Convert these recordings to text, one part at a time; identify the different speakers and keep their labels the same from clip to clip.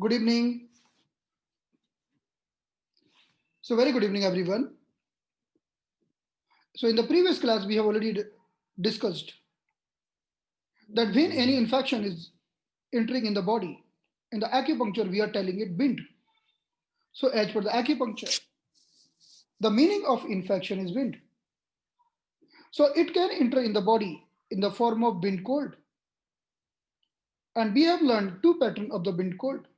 Speaker 1: Good evening. So, very good evening, everyone. So, in the previous class, we have already discussed that when any infection is entering in the body, in the acupuncture, we are telling it bind. So, as per the acupuncture, the meaning of infection is bind. So, it can enter in the body in the form of bind cold. And we have learned two patterns of the bind cold.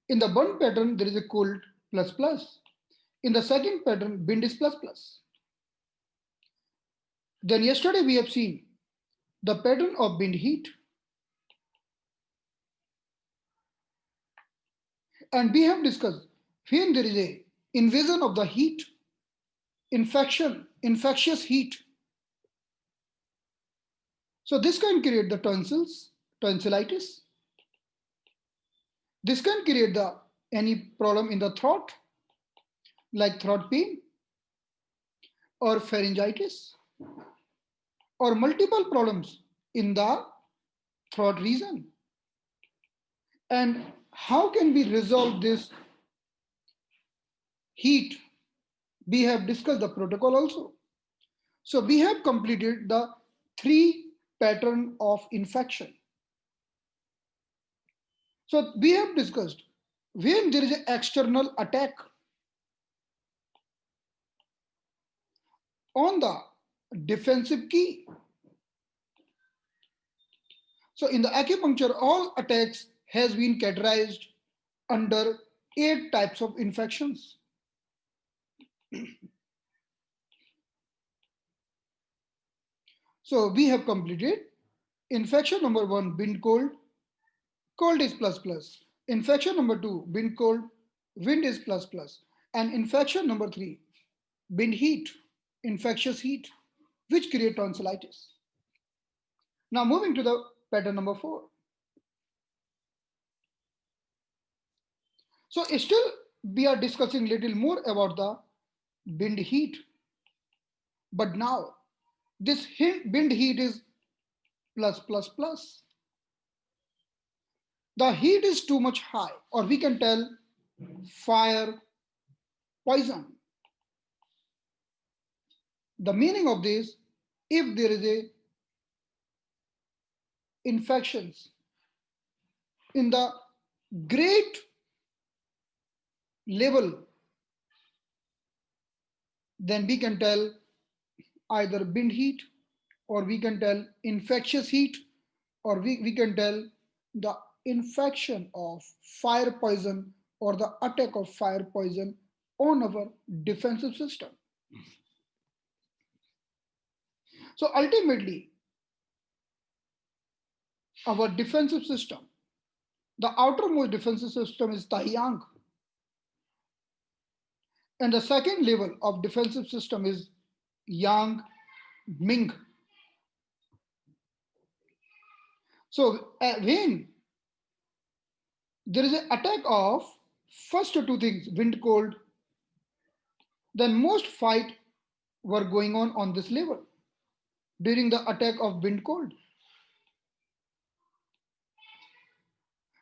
Speaker 1: In the burn pattern, there is a cold plus plus. In the second pattern, bind is plus plus. Then yesterday we have seen the pattern of bind heat. And we have discussed when there is a invasion of the heat, infectious heat. So this can create the tonsils, tonsillitis. This can create the any problem in the throat, like throat pain or pharyngitis, or multiple problems in the throat region. And how can we resolve this heat? We have discussed the protocol also. So we have completed the three pattern of infection. So we have discussed when there is an external attack on the defensive key. So in the acupuncture, all attacks has been categorized under 8 types of infections. So we have completed infection number 1, wind cold. Cold is plus plus. Infection number 2, wind cold. Wind is plus plus. And infection number 3, wind heat, infectious heat, which create tonsillitis. Now moving to the pattern number 4. So still we are discussing little more about the wind heat. But now this wind heat is plus plus plus. The heat is too much high, or we can tell fire poison. The meaning of this, if there is a infections in the great level, then we can tell either wind heat, or we can tell infectious heat, or we can tell the infection of fire poison or the attack of fire poison on our defensive system. So ultimately, our defensive system, the outermost defensive system is Tahyang, and the second level of defensive system is Yang Ming. So when there is an attack of first two things, wind cold, then most fight were going on this level during the attack of wind cold.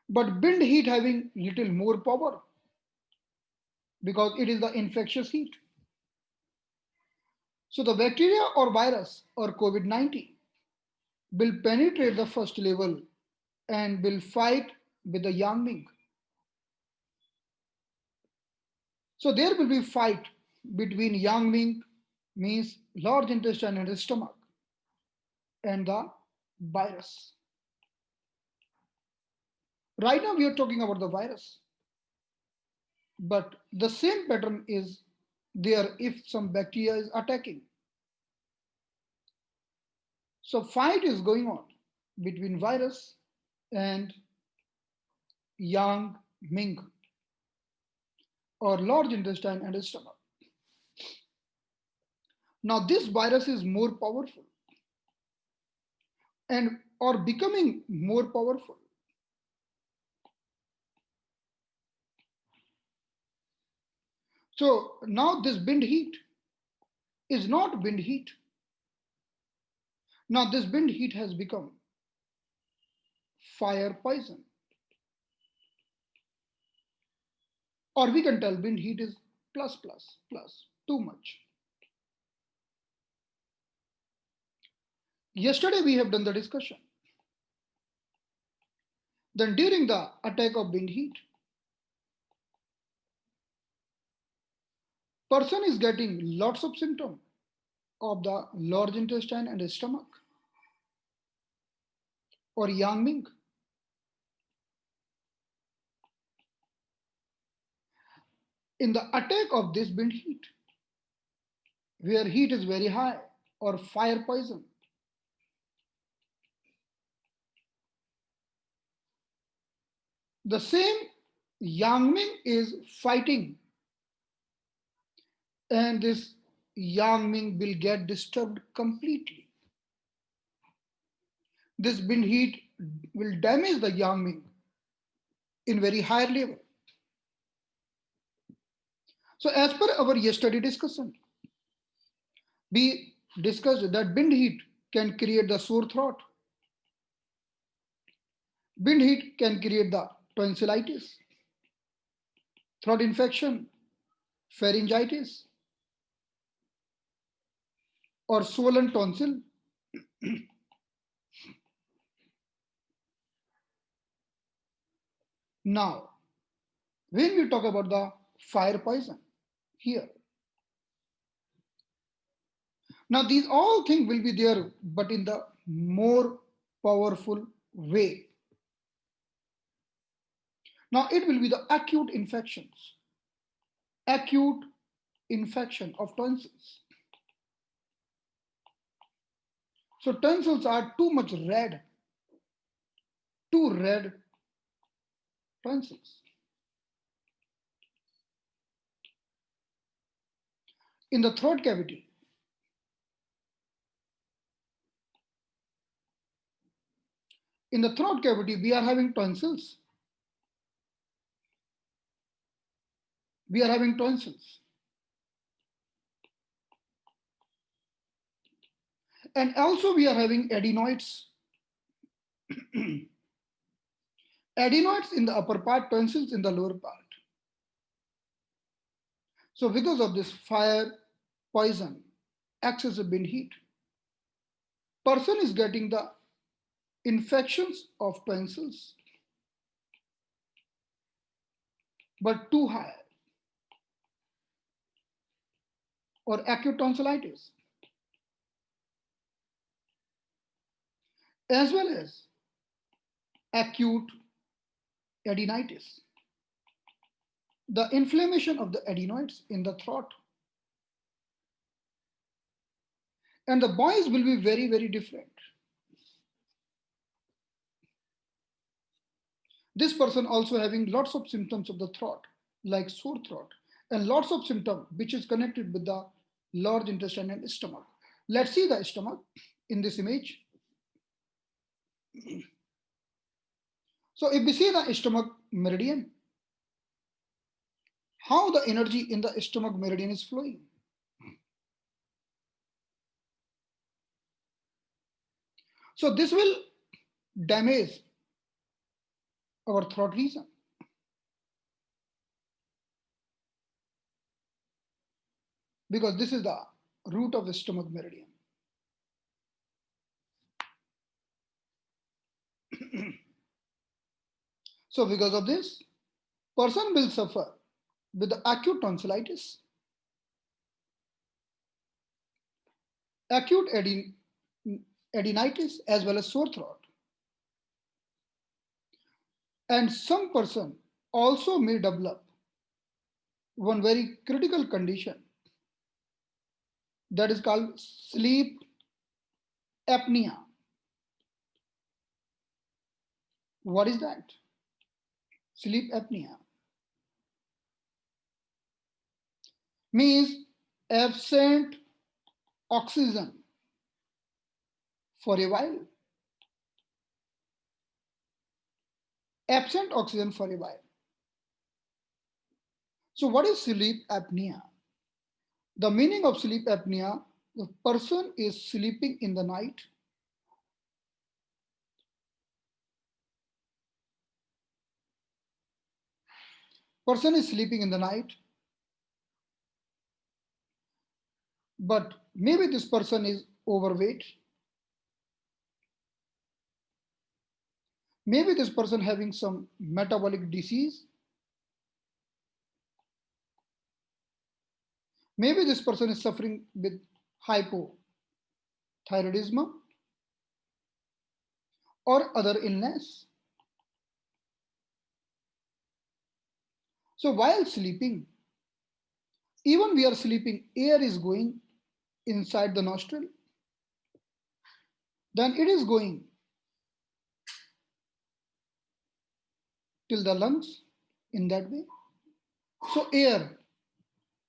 Speaker 1: But wind heat having little more power because it is the infectious heat. So the bacteria or virus or COVID-19 will penetrate the first level and will fight with the Yang Ming. So there will be fight between Yang Ming, means large intestine and stomach, and the virus. Right now we are talking about the virus, but the same pattern is there if some bacteria is attacking. So fight is going on between virus and Yang Ming, or large intestine and stomach. Now this virus is more powerful and or becoming more powerful. So now this wind heat is not wind heat. Now this wind heat has become fire poison. Or we can tell wind heat is plus plus plus, too much. Yesterday we have done the discussion. Then during the attack of wind heat, person is getting lots of symptoms of the large intestine and stomach or yang ming. In the attack of this wind heat, where heat is very high or fire poison, the same yang ming is fighting, and this yang ming will get disturbed completely. This wind heat will damage the yang ming in very high level. So as per our yesterday discussion, we discussed that wind heat can create the sore throat. Wind heat can create the tonsillitis, throat infection, pharyngitis, or swollen tonsil. Now, when we talk about the fire poison here, now these all things will be there, but in the more powerful way. Now it will be the acute infections, acute infection of tonsils. So tonsils are too much red, too red tonsils. In the throat cavity, we are having tonsils. We are having tonsils. And also we are having adenoids. Adenoids in the upper part, tonsils in the lower part. So because of this fire, poison, excessive wind heat, person is getting the infections of tonsils, but too high, or acute tonsillitis, as well as acute adenitis, the inflammation of the adenoids in the throat. And the boys will be very, very different. This person also having lots of symptoms of the throat, like sore throat, and lots of symptoms which is connected with the large intestine and stomach. Let's see the stomach in this image. So if we see the stomach meridian, how the energy in the stomach meridian is flowing. So this will damage our throat region. Because this is the root of the stomach meridian. So because of this, person will suffer with the acute tonsillitis, acute adenitis, as well as sore throat. And some person also may develop one very critical condition that is called sleep apnea. What is that? Sleep apnea means absent oxygen for a while. Absent oxygen for a while. So what is sleep apnea? The meaning of sleep apnea, the person is sleeping in the night Person is sleeping in the night, but maybe this person is overweight. Maybe this person having some metabolic disease. Maybe this person is suffering with hypothyroidism or other illness. So while sleeping, even we are sleeping, air is going inside the nostril, then it is going till the lungs in that way. So air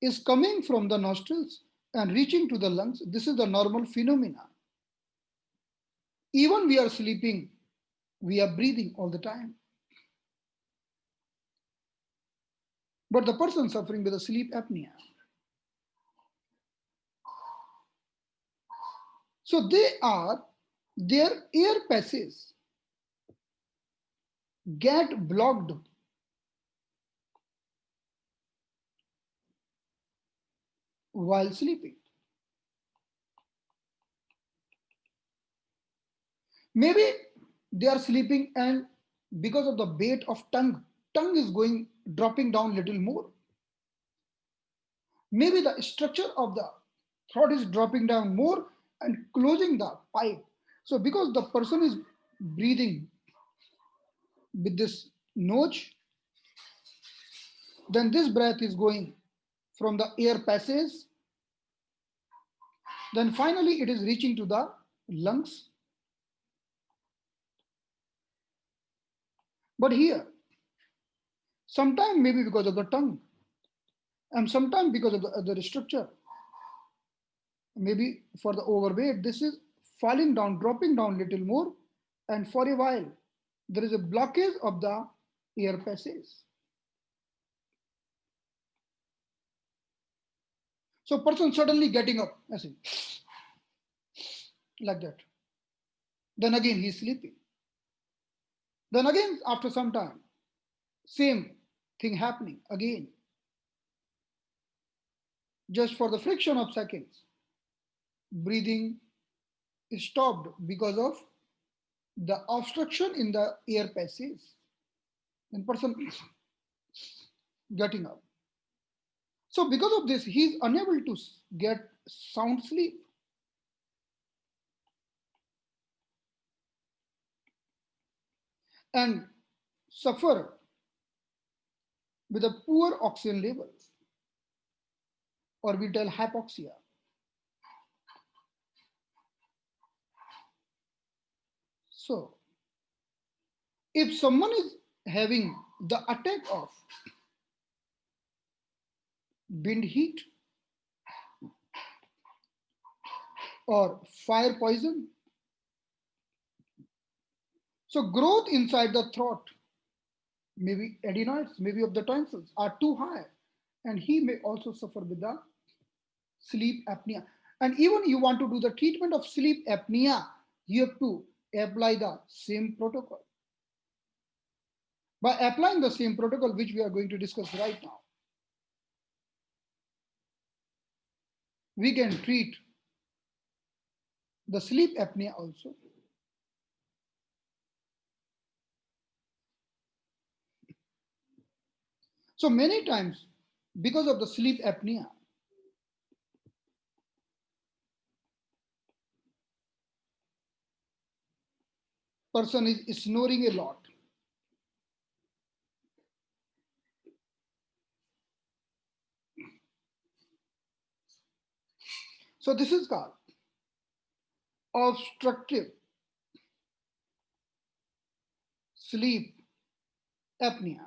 Speaker 1: is coming from the nostrils and reaching to the lungs. This is the normal phenomena. Even we are sleeping, we are breathing all the time. But the person suffering with a sleep apnea, so their air passages get blocked while sleeping. Maybe they are sleeping and because of the weight of tongue is going dropping down little more. Maybe the structure of the throat is dropping down more and closing the pipe. So because the person is breathing with this notch, then this breath is going from the air passage, then finally it is reaching to the lungs. But here, sometimes maybe because of the tongue, and sometimes because of the other structure, maybe for the overweight, this is falling down, dropping down little more, and for a while, there is a blockage of the air passage. So person suddenly getting up, as in, like that. Then again he's sleeping. Then again after some time, same thing happening again, just for the friction of seconds. Breathing is stopped because of the obstruction in the air passage. Then person getting up. So because of this, he is unable to get sound sleep. And suffer with a poor oxygen levels, or we tell hypoxia. So if someone is having the attack of wind heat or fire poison, so growth inside the throat, maybe adenitis, maybe of the tonsils are too high, and he may also suffer with the sleep apnea. And even you want to do the treatment of sleep apnea, you have to apply the same protocol. By applying the same protocol, which we are going to discuss right now, we can treat the sleep apnea also. So many times, because of the sleep apnea, person is snoring a lot. So this is called obstructive sleep apnea.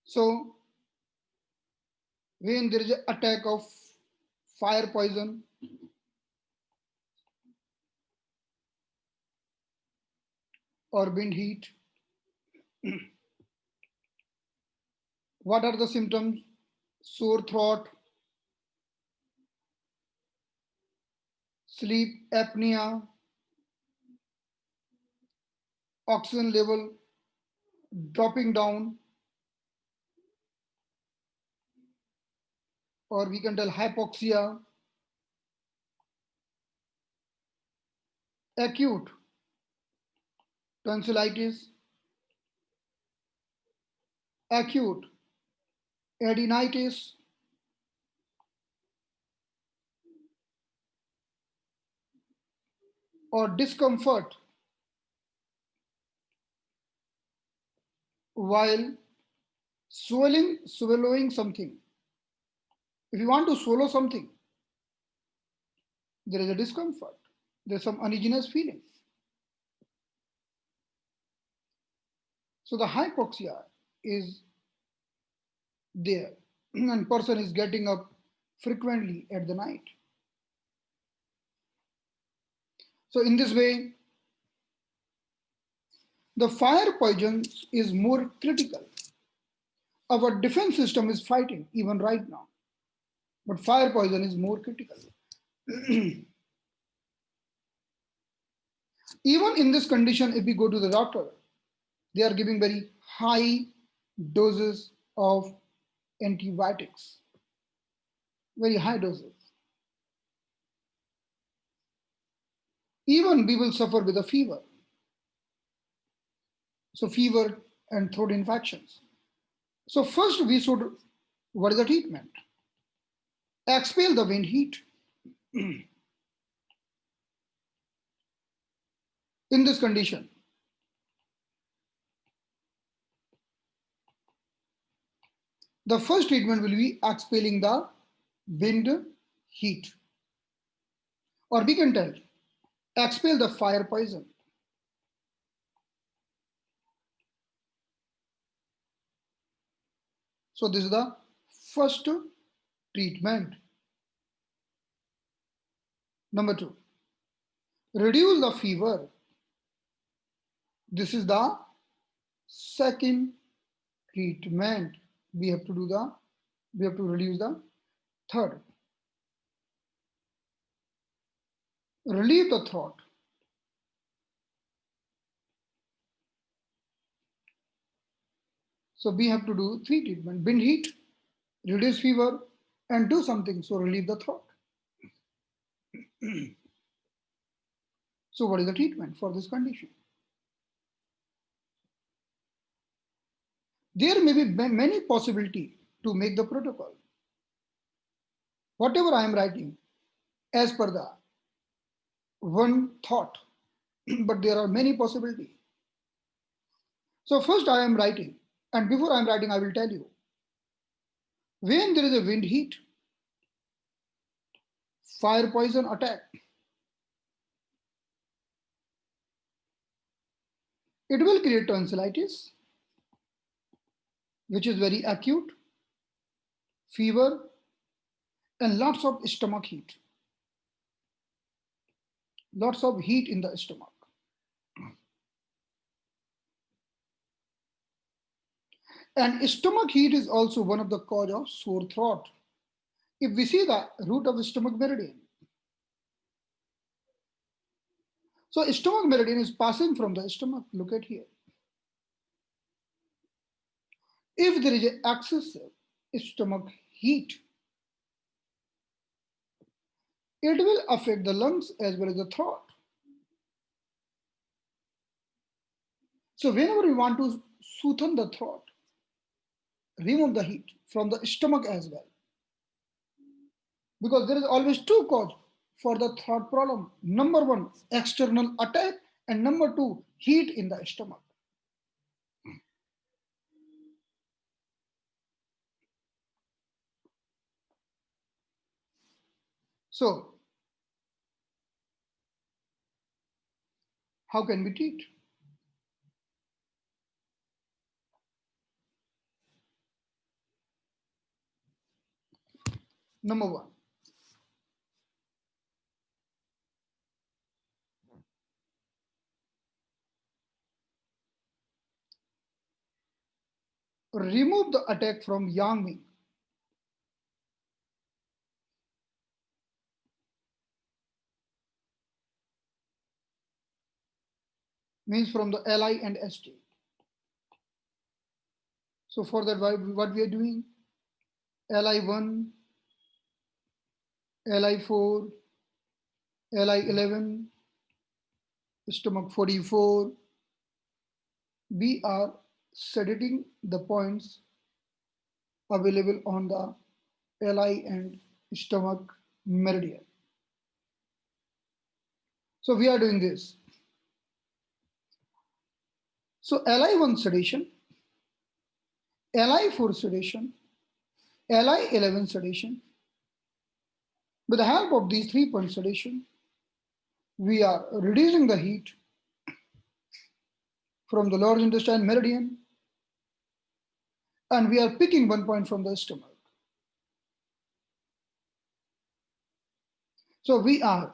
Speaker 1: So when there is an attack of fire poison, or wind heat, what are the symptoms? Sore throat, sleep apnea, oxygen level dropping down, or we can tell hypoxia, acute tonsillitis, acute adenitis, or discomfort while swallowing something. If you want to swallow something, there is a discomfort. There's some uneasiness feeling. So the hypoxia is there, and person is getting up frequently at the night. So in this way, the fire poison is more critical. Our defense system is fighting even right now, but fire poison is more critical. Even in this condition, if we go to the doctor, they are giving very high doses of antibiotics, very high doses. Even we will suffer with a fever. So fever and throat infections. So first we should, what is the treatment? Expel the wind heat. In this condition, the first treatment will be expelling the wind heat. Or we can tell, expel the fire poison. So this is the first treatment. Number two, reduce the fever. This is the second treatment. We have to reduce the third. Relieve the throat. So we have to do three treatments: wind heat, reduce fever, and do something so relieve the throat. So what is the treatment for this condition? There may be many possibilities to make the protocol. Whatever I am writing as per the one thought, but there are many possibilities. So first I am writing, and before I am writing, I will tell you, when there is a wind heat, fire poison attack, it will create tonsillitis, which is very acute, fever, and lots of stomach heat. Lots of heat in the stomach. And stomach heat is also one of the cause of sore throat. If we see the root of stomach meridian, so stomach meridian is passing from the stomach. Look at here. If there is excessive stomach heat, it will affect the lungs as well as the throat. So whenever we want to soothe the throat, remove the heat from the stomach as well. Because there is always two causes for the throat problem. Number one, external attack, and number two, heat in the stomach. So how can we treat? Number one, remove the attack from yang wing. means from the Li and St. So for that, what we are doing? Li1, Li4, Li11, stomach 44. We are sedating the points available on the Li and stomach meridian. So we are doing this. So Li1 sedation, Li4 sedation, Li11 sedation. With the help of these 3-point sedation, we are reducing the heat from the large intestine meridian, and we are picking 1 point from the stomach. So we are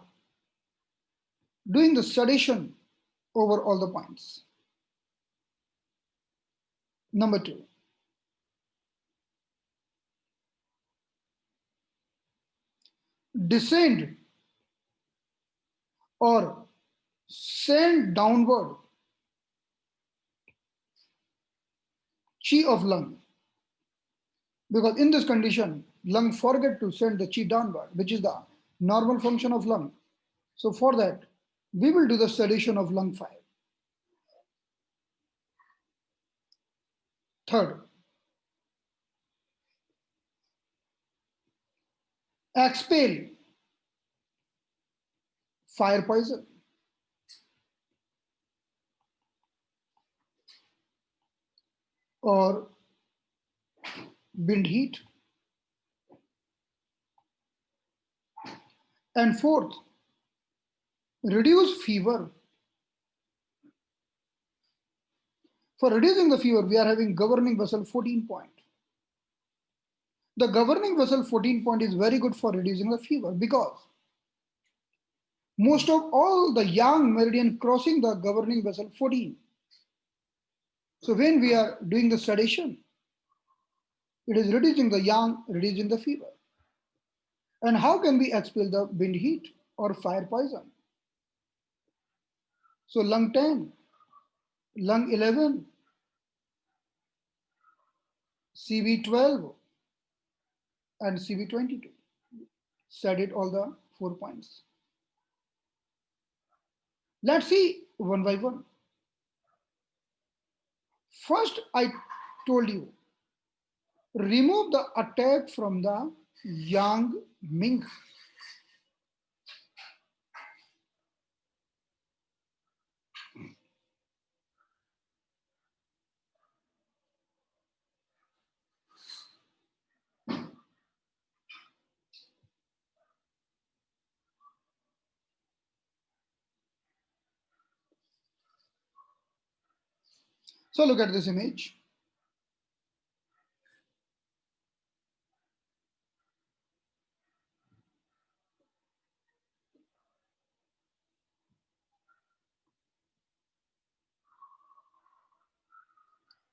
Speaker 1: doing the sedation over all the points. Number 2, descend or send downward chi of lung, because in this condition lung forget to send the chi downward, which is the normal function of lung. So for that we will do the sedation of lung 5. Third, expel fire poison or wind heat. And fourth, reduce fever. For reducing the fever, we are having governing vessel 14 point. The governing vessel 14 point is very good for reducing the fever because most of all the yang meridian crossing the governing vessel 14. So when we are doing the sedation, it is reducing the yang, reducing the fever. And how can we expel the wind heat or fire poison? So lung 10, lung 11, CV12, and CV22. Said it all the 4 points. Let's see one by one. First, I told you, remove the attack from the yang ming. So look at this image.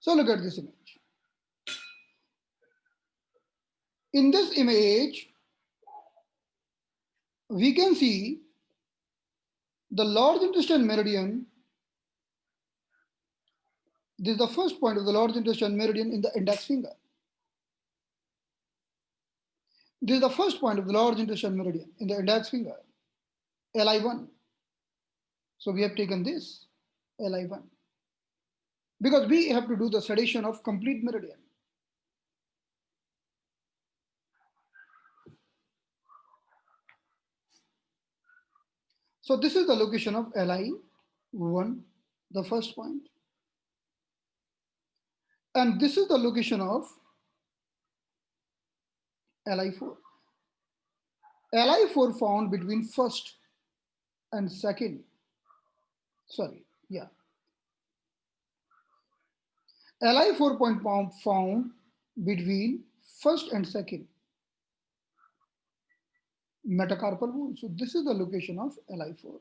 Speaker 1: So look at this image. In this image, we can see the large intestine meridian. This is the first point of the large intestine meridian in the index finger. This is the first point of the large intestine meridian in the index finger, Li1. So we have taken this, Li1, because we have to do the sedation of complete meridian. So this is the location of Li1, the first point. And this is the location of Li4. Li4 found between first and second. Li4 point found between first and second metacarpal bone. So this is the location of Li4.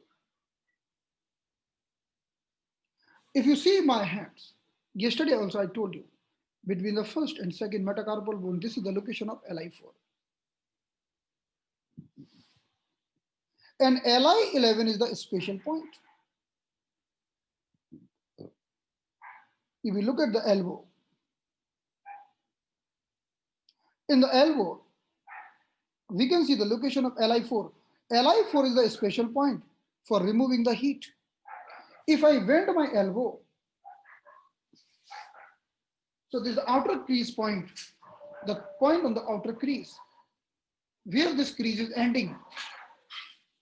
Speaker 1: If you see my hands, yesterday also I told you, between the first and second metacarpal bone, this is the location of Li4. And Li11 is the special point. If we look at the elbow, in the elbow, we can see the location of Li4. Li4 is the special point for removing the heat. If I bend my elbow, so this is the outer crease point, the point on the outer crease, where this crease is ending,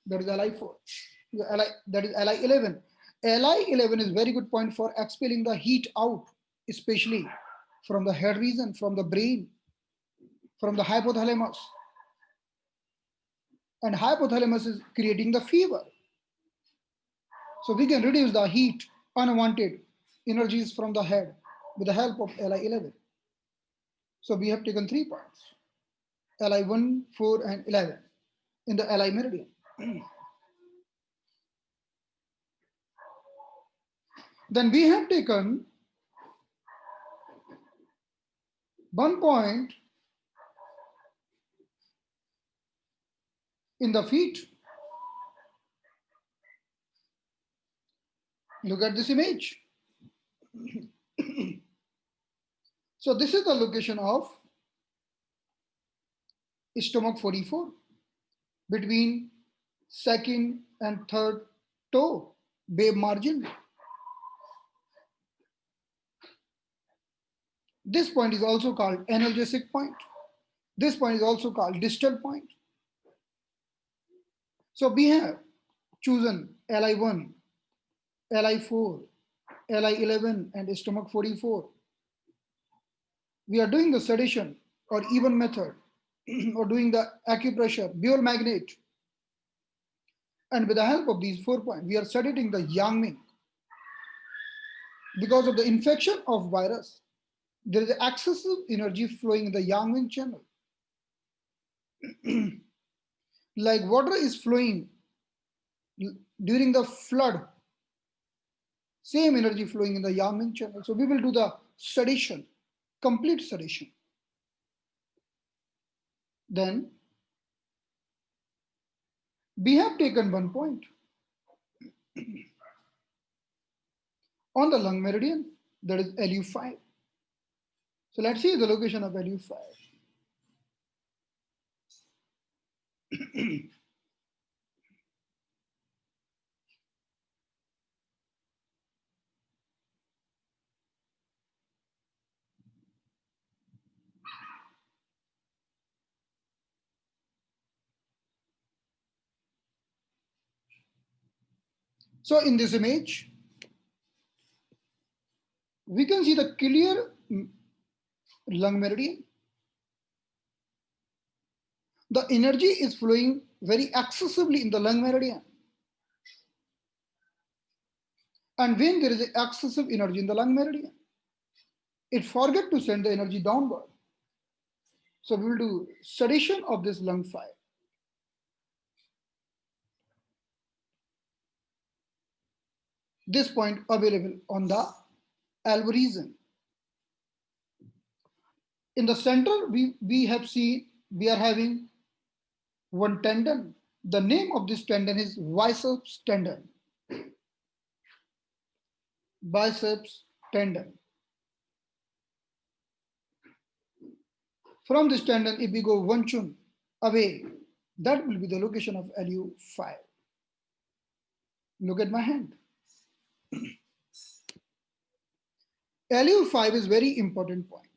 Speaker 1: that is Li4. That is Li11. Li11 is very good point for expelling the heat out, especially from the head region, from the brain, from the hypothalamus. And hypothalamus is creating the fever. So we can reduce the heat, unwanted energies from the head with the help of Li11. So we have taken 3 points, Li1, 4, and 11 in the Li meridian. Then we have taken 1 point in the feet. Look at this image. So this is the location of stomach 44 between second and third toe, babe margin. This point is also called analgesic point. This point is also called distal point. So we have chosen Li1, Li4, Li11, and stomach 44. We are doing the sedation or even method or doing the acupressure, Buell magnet. And with the help of these 4 points, we are sedating the Yangming. Because of the infection of virus, there is excessive energy flowing in the Yangming channel. Like water is flowing during the flood, same energy flowing in the Yangming channel. So we will do the sedation, complete sedation. Then we have taken 1 point on the lung meridian, that is Lu5. So let's see the location of Lu5. So in this image, we can see the clear lung meridian. The energy is flowing very excessively in the lung meridian. And when there is excessive energy in the lung meridian, it forgets to send the energy downward. So we will do sedation of this lung 5. This point available on the elbow region. In the center, we have seen we are having 1 tendon. The name of this tendon is biceps tendon. Biceps tendon. From this tendon, if we go 1 chun away, that will be the location of Lu5. Look at my hand. Lu5 is very important point.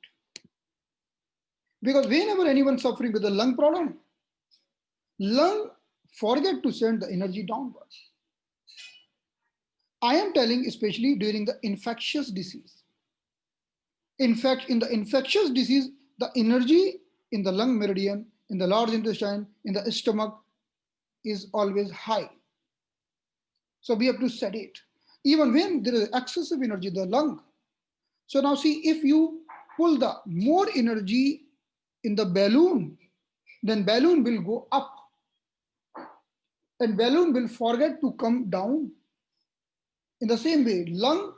Speaker 1: Because whenever anyone suffering with a lung problem, lung forget to send the energy downwards. I am telling especially during the infectious disease. In fact, in the infectious disease, the energy in the lung meridian, in the large intestine, in the stomach is always high. So we have to sedate. Even when there is excessive energy in the lung. So now see, if you pull the more energy in the balloon, then balloon will go up. And balloon will forget to come down. In the same way, lung,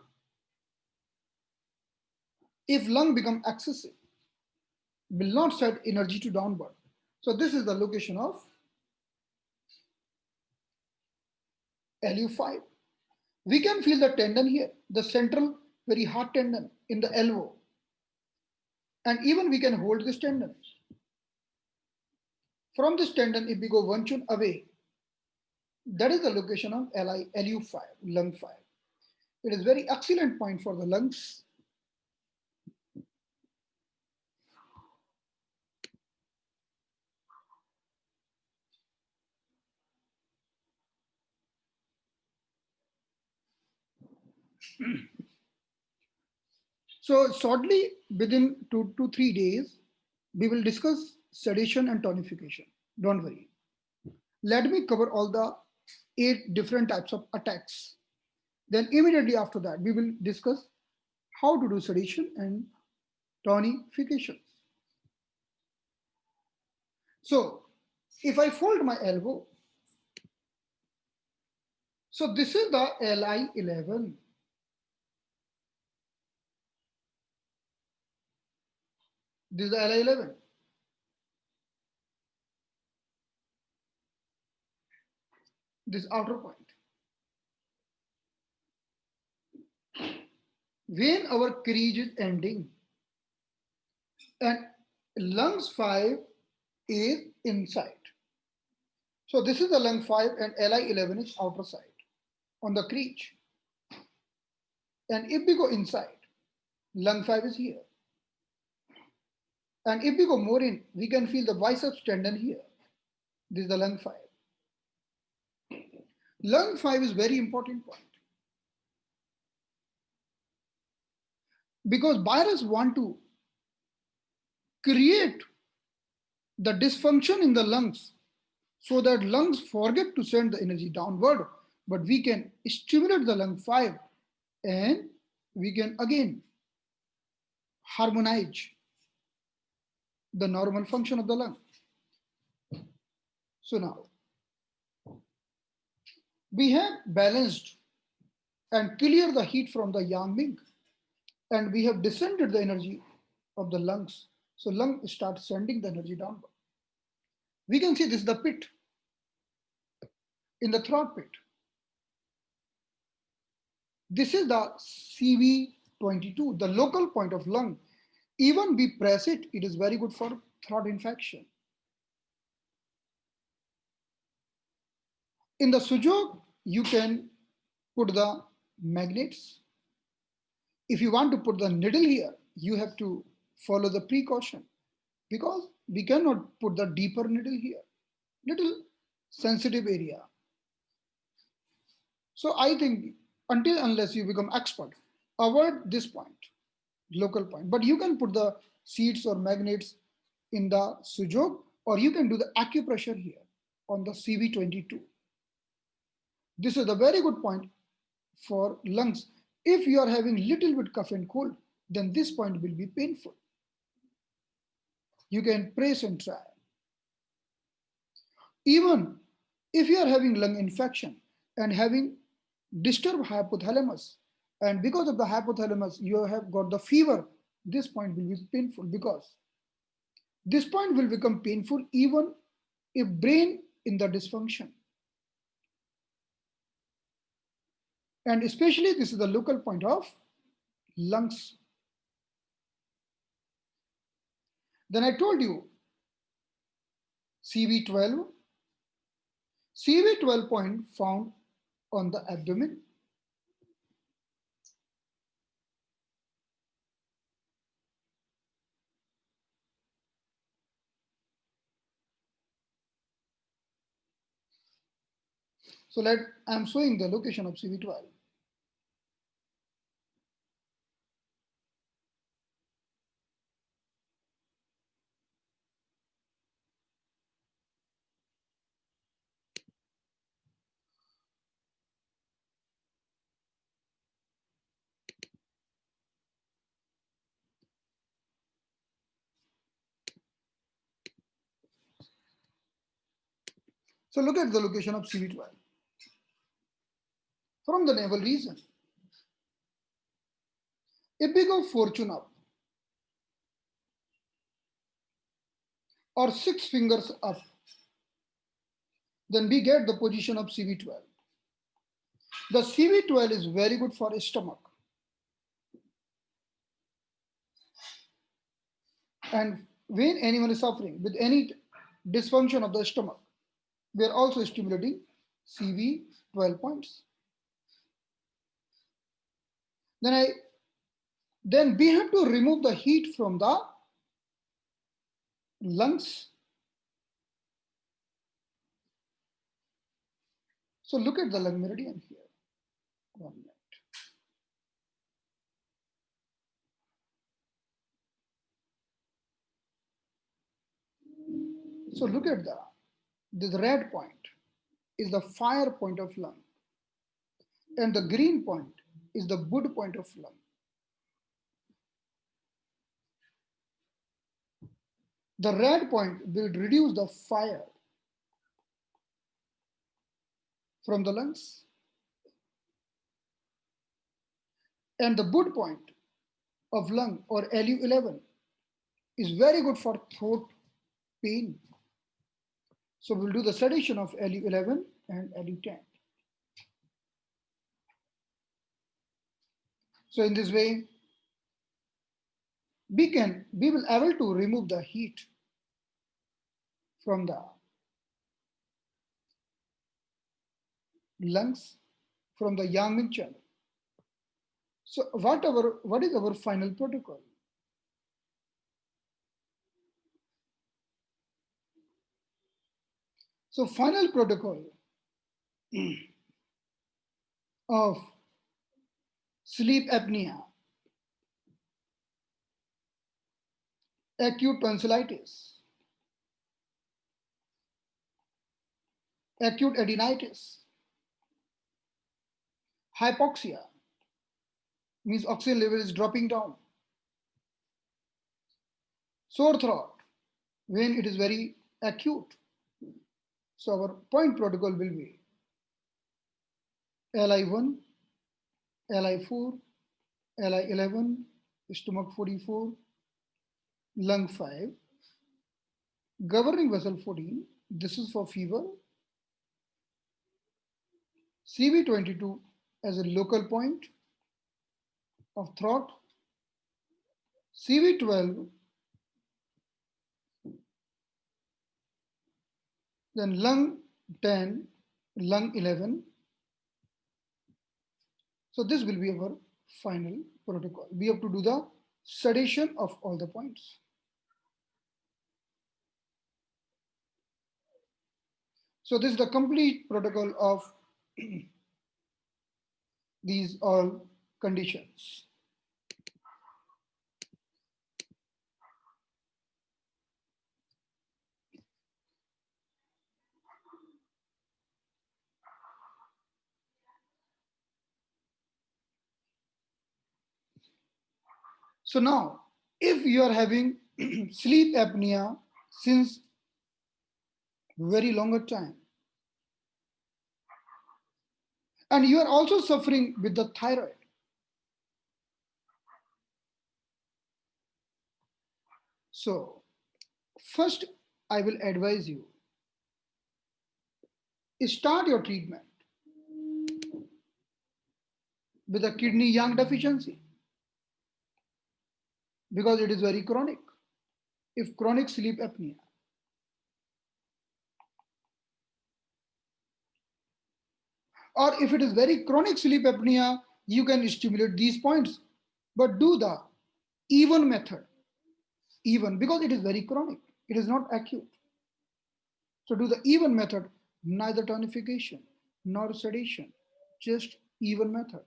Speaker 1: if lung become excessive, will not send energy to downward. So this is the location of Lu5. We can feel the tendon here, the central very hard tendon. in the elbow, and even we can hold this tendon. From this tendon, if we go one tune away, that is the location of LU5, lung 5. It is very excellent point for the lungs. So shortly, within 2 to 3 days, we will discuss sedation and tonification. Don't worry. Let me cover all the 8 different types of attacks. Then immediately after that, we will discuss how to do sedation and tonification. So if I fold my elbow, so this is the LI11. This is the LI11. This outer point. When our crease is ending and lungs 5 is inside. So this is the lung 5 and LI11 is outer side on the crease. And if we go inside, lung 5 is here. And if we go more in, we can feel the biceps tendon here. This is the lung 5. Lung 5 is very important point. Because virus want to create the dysfunction in the lungs so that lungs forget to send the energy downward, but we can stimulate the lung 5 and we can again harmonize the normal function of the lung. So now we have balanced and cleared the heat from the yang ming, and we have descended the energy of the lungs. So lung starts sending the energy downward. We can see this is the pit in the throat pit. This is the CV22, the local point of lung. Even we press it, it is very good for throat infection. In the sujok, you can put the magnets. If you want to put the needle here, you have to follow the precaution because we cannot put the deeper needle here, little sensitive area. So I think until unless you become expert, avoid this point, local point. But you can put the seeds or magnets in the sujok, or you can do the acupressure here on the CV22. This is a very good point for lungs. If you are having little bit cough and cold, then this point will be painful. You can press and try. Even if you are having lung infection and having disturbed hypothalamus, and because of the hypothalamus you have got the fever, this point will be painful because this point will become painful even if brain in the dysfunction. And especially this is the local point of lungs. Then I told you CV12. CV12 point found on the abdomen. So I'm showing the location of CV12. So look at the location of CV12 from the navel region. If we go fortune up or 6 fingers up, then we get the position of CV12. The CV12 is very good for stomach. And when anyone is suffering with any dysfunction of the stomach, we are also stimulating CV 12 points. Then I then we have to remove the heat from the lungs. So look at the lung meridian here. 1 minute. So look at this red point is the fire point of lung, and the green point is the wood point of lung. The red point will reduce the fire from the lungs, and the wood point of lung or LU11 is very good for throat pain. So we'll do the sedation of LU11 and LU10. So in this way, we will able to remove the heat from the lungs, from the Yang channel. So what is our final protocol? So final protocol of sleep apnea, acute tonsillitis, acute adenitis, hypoxia, means oxygen level is dropping down, sore throat, when it is very acute. So our point protocol will be LI1, LI4, LI11, stomach 44, lung 5, governing vessel 14, this is for fever, CV22 as a local point of throat, CV12, then lung 10, lung 11. So this will be our final protocol. We have to do the sedation of all the points. So this is the complete protocol of these all conditions. So now, if you are having sleep apnea since very longer time, and you are also suffering with the thyroid, so first I will advise you, start your treatment with a kidney yang deficiency because it is very chronic. If chronic sleep apnea, or if it is very chronic sleep apnea, you can stimulate these points, but do the even method, even because it is very chronic, it is not acute. So do the even method, neither tonification nor sedation, just even method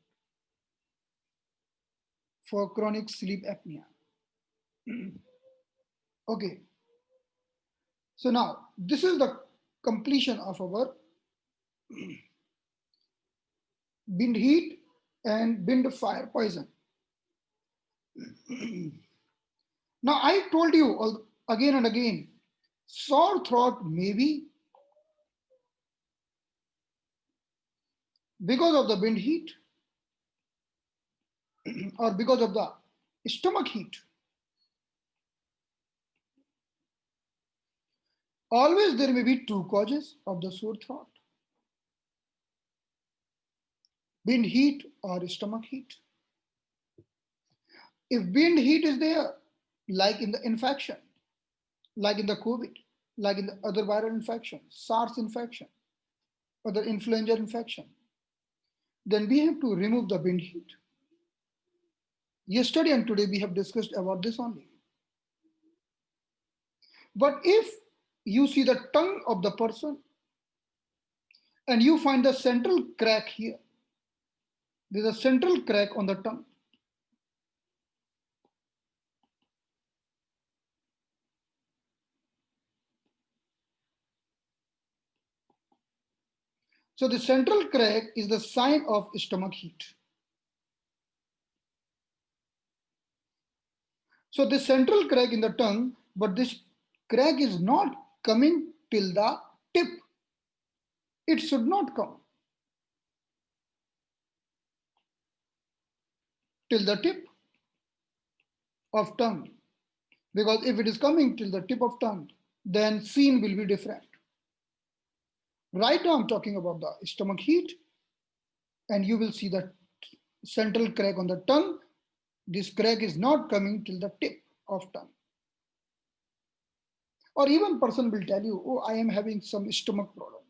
Speaker 1: for chronic sleep apnea. Okay, so now this is the completion of our wind heat and wind fire poison. Now I told you again and again, sore throat may be because of the wind heat or because of the stomach heat. Always there may be two causes of the sore throat: wind heat or stomach heat. If wind heat is there, like in the infection, like in the COVID, like in the other viral infection, SARS infection, other influenza infection, then we have to remove the wind heat. Yesterday and today we have discussed about this only. But if you see the tongue of the person and you find the central crack here, there's a central crack on the tongue. So the central crack is the sign of stomach heat. So the central crack in the tongue, but this crack is not coming till the tip. It should not come till the tip of tongue. Because if it is coming till the tip of tongue, then scene will be different. Right now I'm talking about the stomach heat, and you will see the central crack on the tongue. This crack is not coming till the tip of tongue. Or even person will tell you, oh, I am having some stomach problem.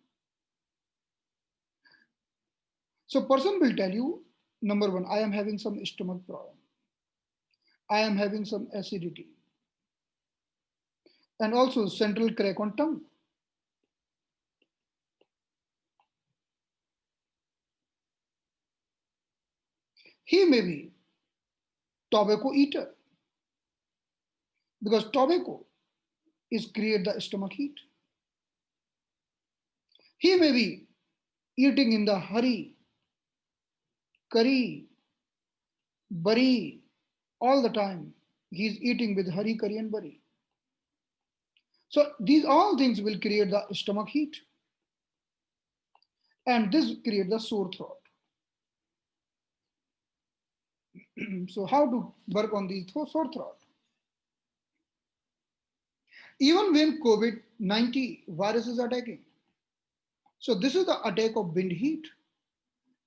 Speaker 1: So person will tell you, number one, I am having some stomach problem. I am having some acidity. And also central crack on tongue. He may be tobacco eater because tobacco is create the stomach heat. He may be eating in the hurry, curry, bari, all the time. He's eating with hurry, curry, and bari. So these all things will create the stomach heat, and this create the sore throat. So how to work on these sore throat? Even when COVID-19 virus is attacking. So this is the attack of wind heat,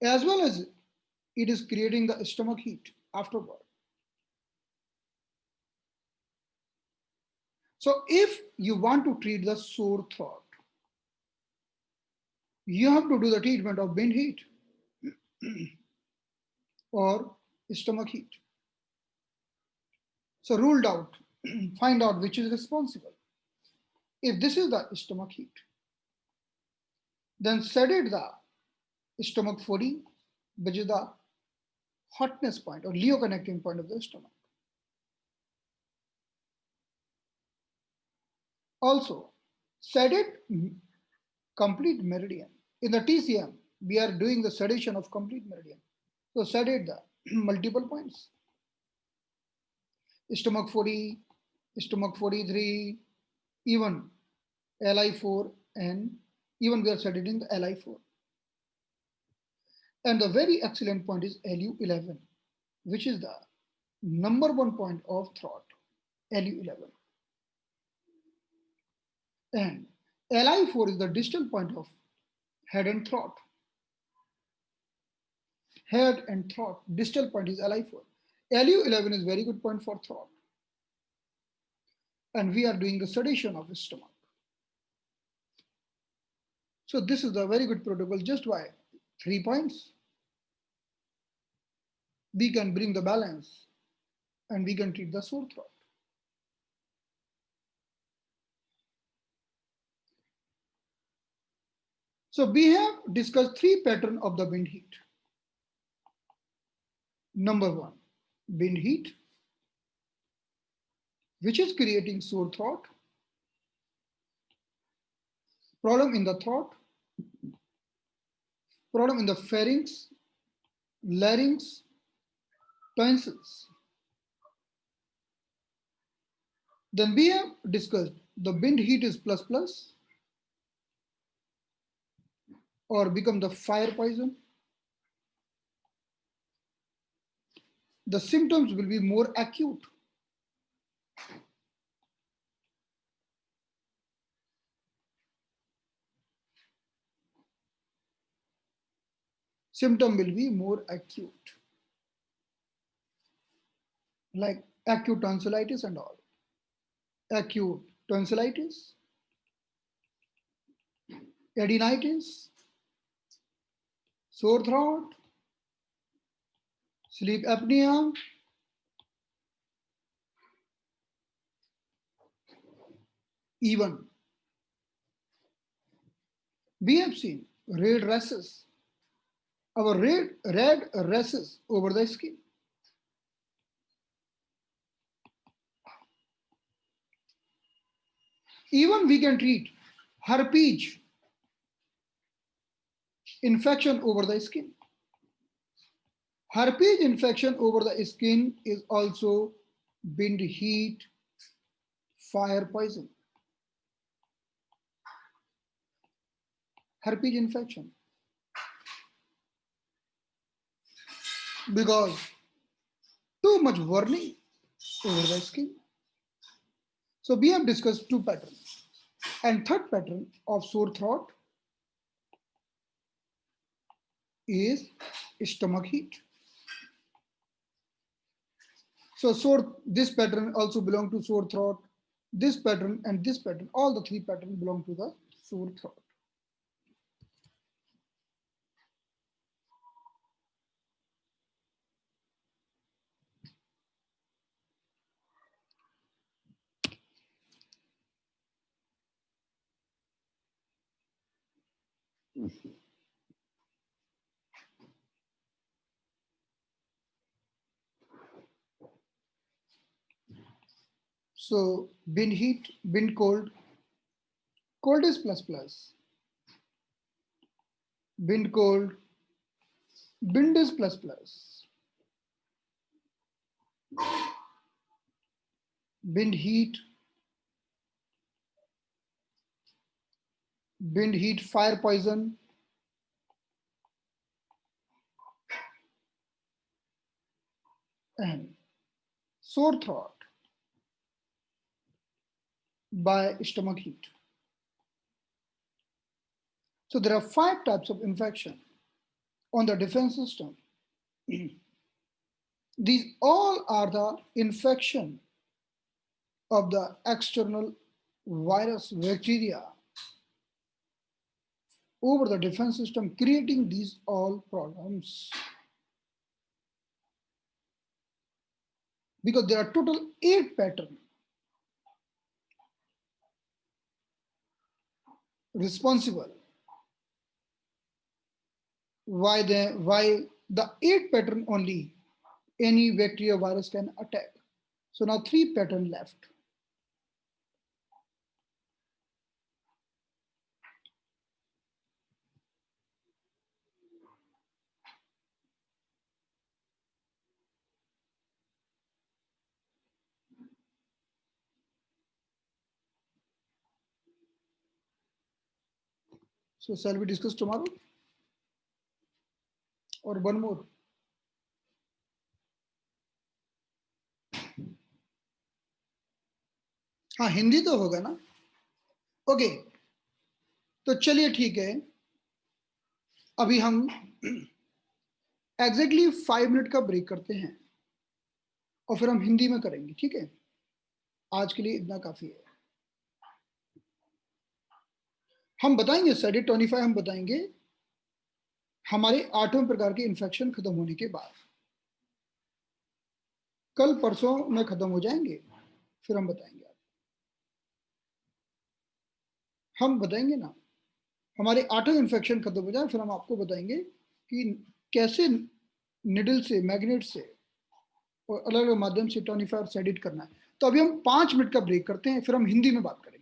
Speaker 1: as well as it is creating the stomach heat afterward. So if you want to treat the sore throat, you have to do the treatment of wind heat or stomach heat. So ruled out, find out which is responsible. If this is the stomach heat, then sedate the stomach 40, which is the hotness point or Leo connecting point of the stomach. Also, sedate complete meridian. In the TCM, we are doing the sedation of complete meridian. So sedate the multiple points. Stomach 40, stomach 43, even LI4, and even we are sedating the LI4. And the very excellent point is LU11, which is the number one point of throat, LU11. And LI4 is the distal point of head and throat. Head and throat, distal point is LI4. LU11 is very good point for throat. And we are doing the sedation of the stomach. So this is a very good protocol just by 3 points. We can bring the balance and we can treat the sore throat. So we have discussed 3 patterns of the wind heat. Number 1, wind heat, which is creating sore throat, problem in the throat, problem in the pharynx, larynx, tonsils. Then we have discussed the wind heat is plus plus or become the fire poison. The symptoms will be more acute. Symptom will be more acute, like acute tonsillitis and all. acute tonsillitis, Adenitis, sore throat, sleep apnea, even we have seen red rashes, our red rashes over the skin. Even we can treat herpes infection over the skin. Herpes infection over the skin is also wind, heat, fire, poison. Herpes infection. Because too much burning over the skin. So we have discussed two patterns. And third pattern of sore throat is stomach heat. So this pattern also belong to sore throat. This pattern and this pattern, all the three patterns belong to the sore throat. So bin heat, bin cold, cold is plus plus. Bin cold, bin is plus plus. Bin heat, fire poison, and sore throat by stomach heat. So there are 5 types of infection on the defense system. These all are the infection of the external virus bacteria over the defense system, creating these all problems. Because there are total 8 patterns responsible why the 8 pattern only any bacteria virus can attack. So now 3 pattern left. So shall we discuss tomorrow or one more? हाँ हिंदी तो होगा ना. Okay तो चलिए ठीक है, अभी हम एग्जैक्टली 5 मिनट का ब्रेक करते हैं और फिर हम हिंदी में करेंगे. ठीक है, आज के लिए इतना काफी है. हम बताएंगे सेडेटोनिफाई, हम बताएंगे हमारे 8वें प्रकार के इन्फेक्शन खत्म होने के बाद. कल परसों में खत्म हो जाएंगे, फिर हम बताएंगे. हम बताएंगे ना, हमारे 8वें इन्फेक्शन खत्म हो जाए फिर हम आपको बताएंगे कि कैसे निडल से, मैग्नेट से और अलग अलग माध्यम से टोनिफाई और सेडेट करना है. तो अभी हम 5 मिनट का ब्रेक करते हैं, फिर हम हिंदी में बात करेंगे.